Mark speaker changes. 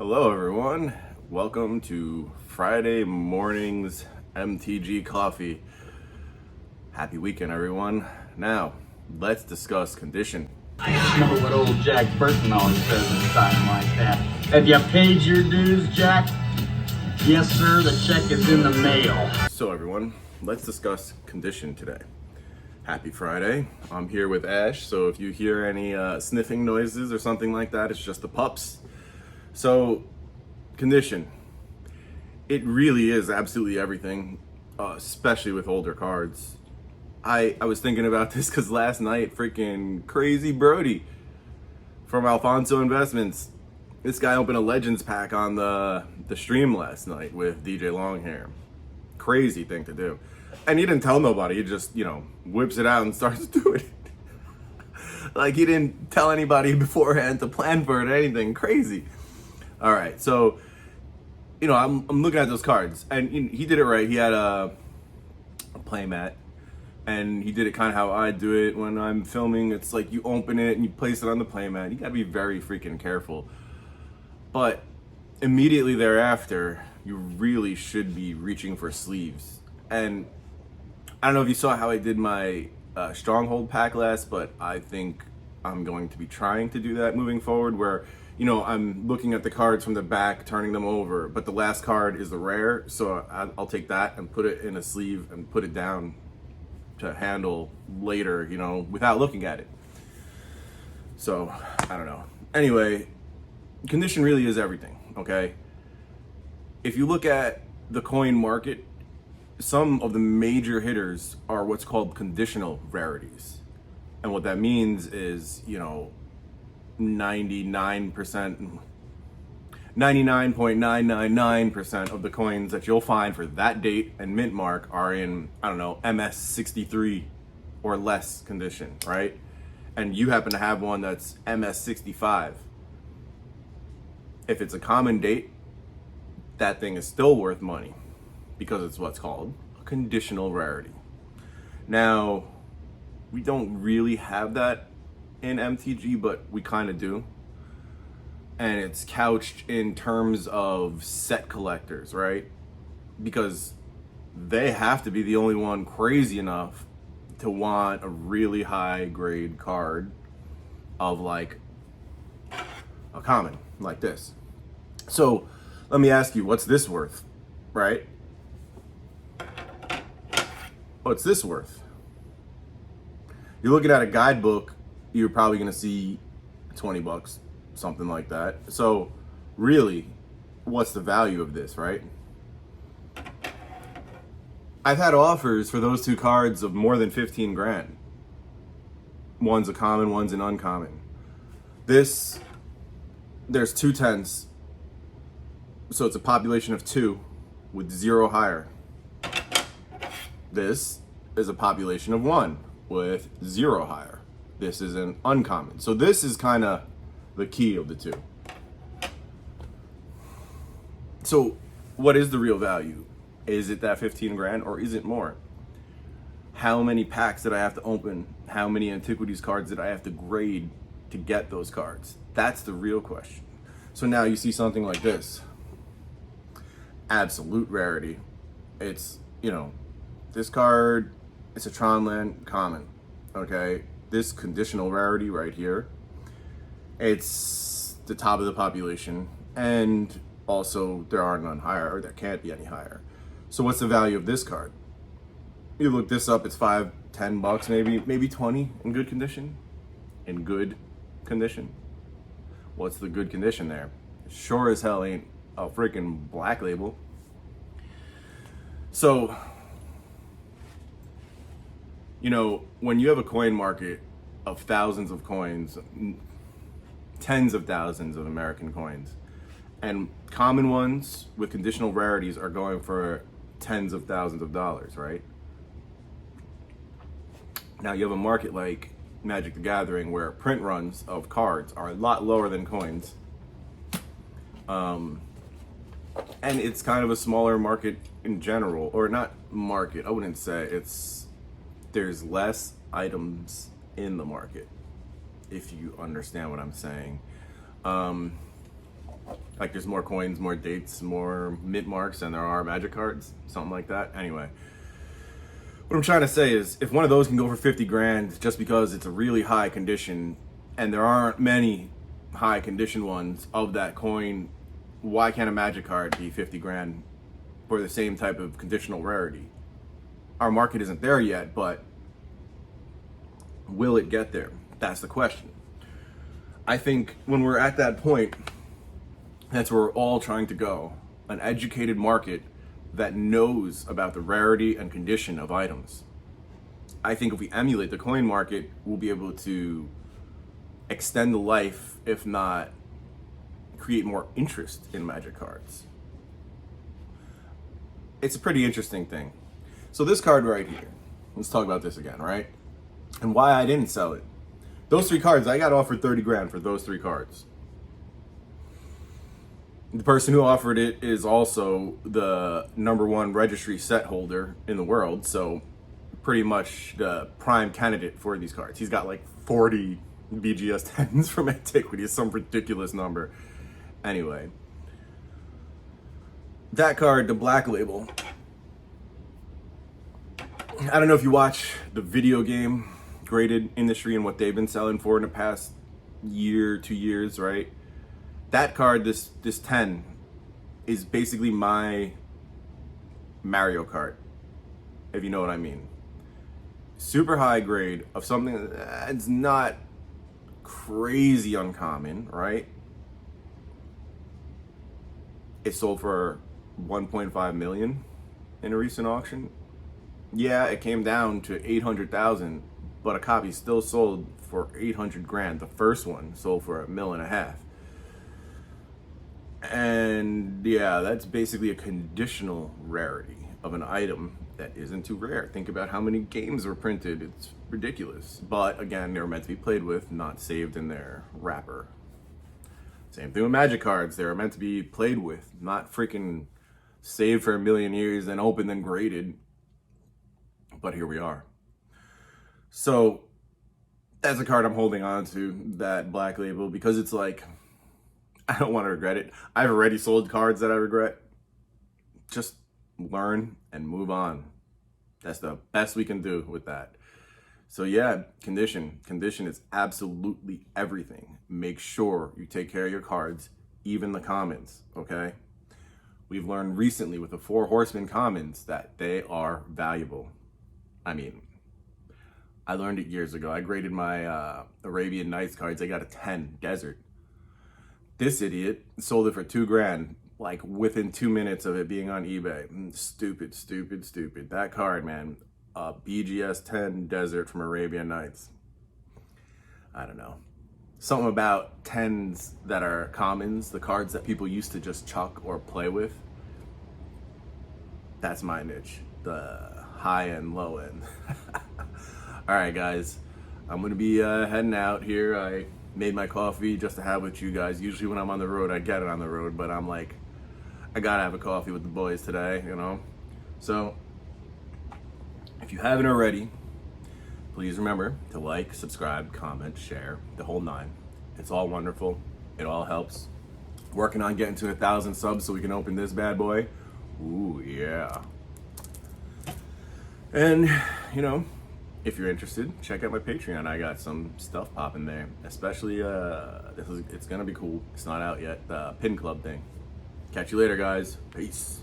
Speaker 1: Hello, everyone. Welcome to Friday morning's MTG coffee. Happy weekend, everyone. Now, let's discuss condition.
Speaker 2: I know what old Jack Burton always says at a time like that. Have you paid your dues, Jack? Yes, sir. The check is in the mail.
Speaker 1: So, everyone, let's discuss condition today. Happy Friday. I'm here with Ash, so if you hear any sniffing noises or something like that, it's just the pups. So, condition. It really is absolutely everything, especially with older cards. I was thinking about this because last night, freaking Crazy Brody from Alfonso Investments, this guy opened a Legends pack on the stream last night with DJ Longhair. Crazy thing to do. And he didn't tell nobody, he just, whips it out and starts doing it. Like he didn't tell anybody beforehand to plan for it or anything. Crazy. All right, so, I'm looking at those cards, and he did it right. He had a play mat, and he did it kind of how I do it when I'm filming. It's like you open it and you place it on the play mat. You gotta be very freaking careful. But immediately thereafter, you really should be reaching for sleeves. And I don't know if you saw how I did my Stronghold pack last, but I think I'm going to be trying to do that moving forward where, I'm looking at the cards from the back, turning them over, but the last card is the rare, so I'll take that and put it in a sleeve and put it down to handle later, without looking at it. So, I don't know. Anyway, condition really is everything, okay? If you look at the coin market, some of the major hitters are what's called conditional rarities. And what that means is, 99.999% of the coins that you'll find for that date and mint mark are in, MS63 or less condition, right? And you happen to have one that's MS65. If it's a common date, that thing is still worth money because it's what's called a conditional rarity. Now, we don't really have that in MTG, but we kind of do. And it's couched in terms of set collectors, right? Because they have to be the only one crazy enough to want a really high grade card of like a common like this. So let me ask you, what's this worth, right? What's this worth? You're looking at a guidebook, you're probably gonna see $20, something like that. So really, what's the value of this, right? I've had offers for those two cards of more than 15 grand. One's a common, one's an uncommon. There's 2 tens. So it's a population of 2 with 0 higher. This is a population of 1 with 0 higher. This is an uncommon. So this is kind of the key of the two. So what is the real value? Is it that 15 grand or is it more? How many packs did I have to open? How many antiquities cards did I have to grade to get those cards? That's the real question. So now you see something like this. Absolute rarity. It's, this card, it's a Tronland common, okay? This conditional rarity right here, it's the top of the population, and also there are none higher, or there can't be any higher. So what's the value of this card? You look this up, it's $5-10 maybe 20 in good condition. In good condition. What's the good condition there? Sure as hell ain't a freaking black label. So, when you have a coin market of thousands of coins, tens of thousands of American coins, and common ones with conditional rarities are going for tens of thousands of dollars, right? Now you have a market like Magic the Gathering where print runs of cards are a lot lower than coins. And it's kind of a smaller market in general, or not market, I wouldn't say. There's less items in the market, if you understand what I'm saying. Like there's more coins, more dates, more mint marks than there are Magic cards, something like that. Anyway, what I'm trying to say is if one of those can go for 50 grand just because it's a really high condition and there aren't many high condition ones of that coin, why can't a Magic card be 50 grand for the same type of conditional rarity? Our market isn't there yet, but will it get there? That's the question. I think when we're at that point, that's where we're all trying to go. An educated market that knows about the rarity and condition of items. I think if we emulate the coin market, we'll be able to extend the life, if not create more interest in Magic cards. It's a pretty interesting thing. So this card right here, let's talk about this again, right? And why I didn't sell it. Those 3 cards, I got offered 30 grand for those 3 cards. The person who offered it is also the #1 registry set holder in the world, so pretty much the prime candidate for these cards. He's got like 40 BGS 10s from Antiquity, some ridiculous number. Anyway, that card, the Black Label, I don't know if you watch the video game graded industry and what they've been selling for in the past year, 2 years, right? That card, this 10, is basically my Mario Kart, if you know what I mean. Super high grade of something that's not crazy uncommon, right? It sold for 1.5 million in a recent auction. Yeah, it came down to 800,000, but a copy still sold for 800 grand. The first one sold for $1.5 million. And yeah, that's basically a conditional rarity of an item that isn't too rare. Think about how many games were printed. It's ridiculous. But again, they're meant to be played with, not saved in their wrapper. Same thing with Magic cards. They're meant to be played with, not freaking saved for 1,000,000 years and opened and graded. But here we are. So that's a card I'm holding on to, that Black Label, because it's like, I don't want to regret it. I've already sold cards that I regret. Just learn and move on. That's the best we can do with that. So yeah, condition. Condition is absolutely everything. Make sure you take care of your cards, even the commons, okay? We've learned recently with the 4 Horsemen commons that they are valuable. I mean, I learned it years ago. I graded my Arabian Nights cards. I got a 10 Desert. This idiot sold it for 2 grand, like within 2 minutes of it being on eBay. Stupid, stupid, stupid. That card, man, a BGS 10 Desert from Arabian Nights. I don't know. Something about 10s that are commons, the cards that people used to just chuck or play with. That's my niche, the high and low end. All right, guys, I'm gonna be heading out here. I made my coffee just to have with you guys. Usually when I'm on the road, I get it on the road, but I'm like, I gotta have a coffee with the boys today, you know? So, if you haven't already, please remember to like, subscribe, comment, share, the whole 9. It's all wonderful. It all helps. Working on getting to 1,000 subs so we can open this bad boy. Ooh, yeah. And, you know, if you're interested, check out my Patreon. I got some stuff popping there, especially it's gonna be cool. It's not out yet. The Pin Club thing. Catch you later, guys. Peace.